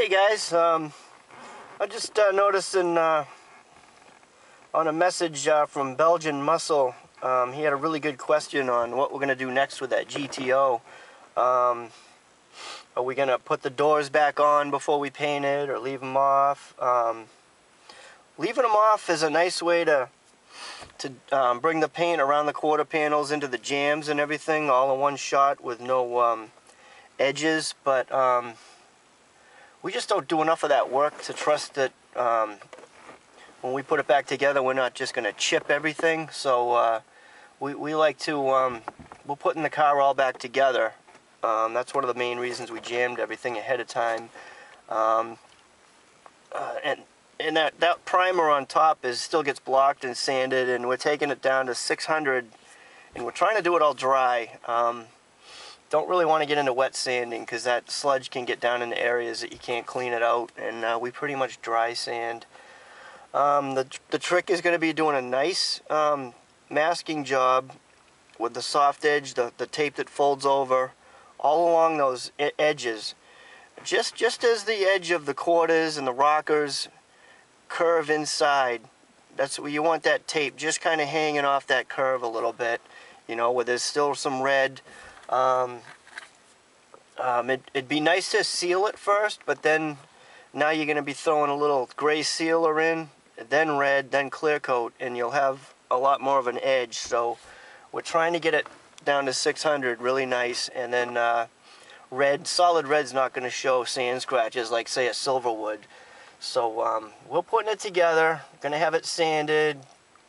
Hey guys, I just noticed on a message from Belgian Muscle, he had a really good question on what we're going to do next with that GTO. Are we going to put the doors back on before we paint it or leave them off? Leaving them off is a nice way to bring the paint around the quarter panels into the jambs and everything all in one shot with no edges, but we just don't do enough of that work to trust that when we put it back together we're not just going to chip everything. So we like to, we're putting the car all back together. That's one of the main reasons we jammed everything ahead of time. And that primer on top still gets blocked and sanded, and we're taking it down to 600, and we're trying to do it all dry. Don't really want to get into wet sanding because that sludge can get down into areas that you can't clean it out, and we pretty much dry sand. The trick is going to be doing a nice masking job with the soft edge, the tape that folds over all along those edges, just as the edge of the quarters and the rockers curve inside. That's where you want that tape just kind of hanging off that curve a little bit, you know, where there's still some red. It'd be nice to seal it first, but then now you're going to be throwing a little gray sealer in, then red, then clear coat, and you'll have a lot more of an edge. So we're trying to get it down to 600 really nice, and then solid red's not going to show sand scratches like, say, a silver would. So we're putting it together, going to have it sanded,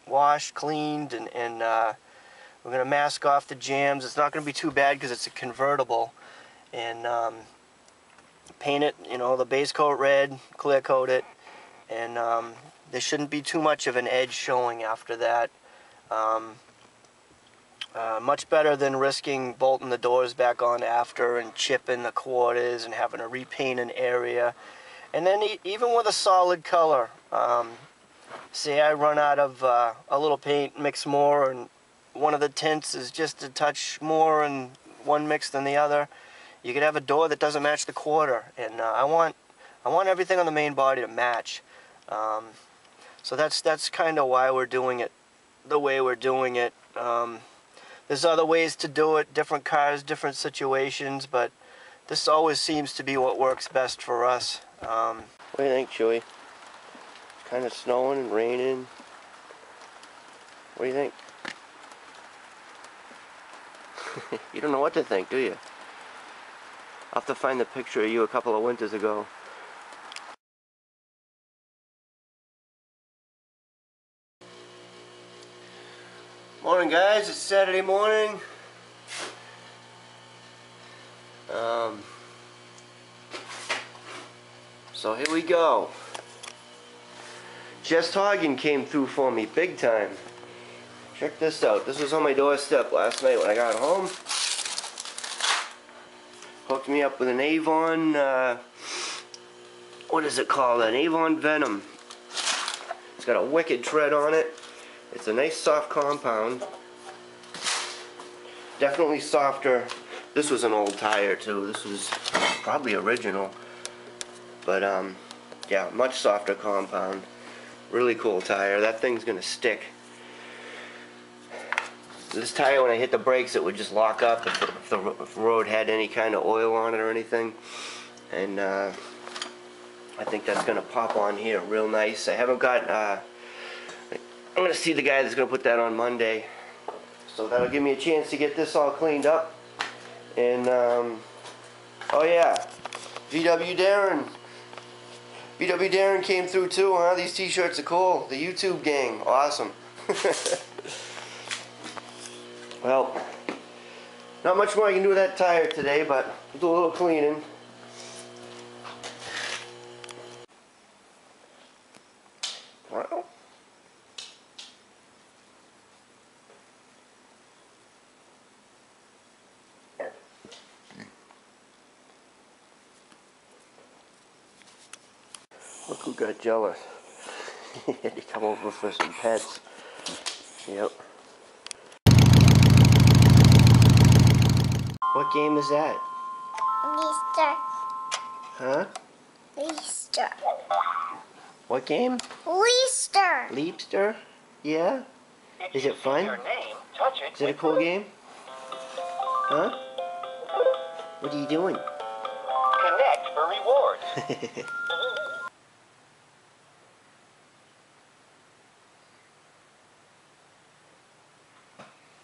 washed, cleaned, and we're going to mask off the jams. It's not going to be too bad because it's a convertible. And paint it, you know, the base coat red, clear coat it, and there shouldn't be too much of an edge showing after that. Much better than risking bolting the doors back on after and chipping the quarters and having to repaint an area. And then even with a solid color, say I run out of a little paint, mix more, and one of the tints is just a touch more in one mix than the other, you could have a door that doesn't match the quarter, and I want everything on the main body to match. So that's kind of why we're doing it the way we're doing it. There's other ways to do it, different cars, different situations, but this always seems to be what works best for us. What do you think, Chewy? It's kind of snowing and raining. What do you think? You don't know what to think, do you? I'll have to find the picture of you a couple of winters ago. Morning guys, it's Saturday morning. So here we go. Justhawgin came through for me big time. Check this out. This was on my doorstep last night when I got home. Hooked me up with an Avon, what is it called? An Avon Venom. It's got a wicked tread on it. It's a nice soft compound. Definitely softer. This was an old tire too. This was probably original. But yeah, much softer compound. Really cool tire. That thing's gonna stick. This tire, when I hit the brakes, it would just lock up if the road had any kind of oil on it or anything. And I think that's going to pop on here real nice. I haven't got, I'm going to see the guy that's going to put that on Monday. So that'll give me a chance to get this all cleaned up. And, oh yeah, VWDarrin. VWDarrin came through too, huh? These t-shirts are cool. The YouTube gang, awesome. Well, not much more I can do with that tire today, but we'll do a little cleaning. Well, look who got jealous. He had to come over for some pets. Yep. What game is that? Easter. Huh? Leaster. What game? Leaster. Leapster? Yeah? Is it fun? Is it a cool game? Huh? What are you doing? Connect for rewards.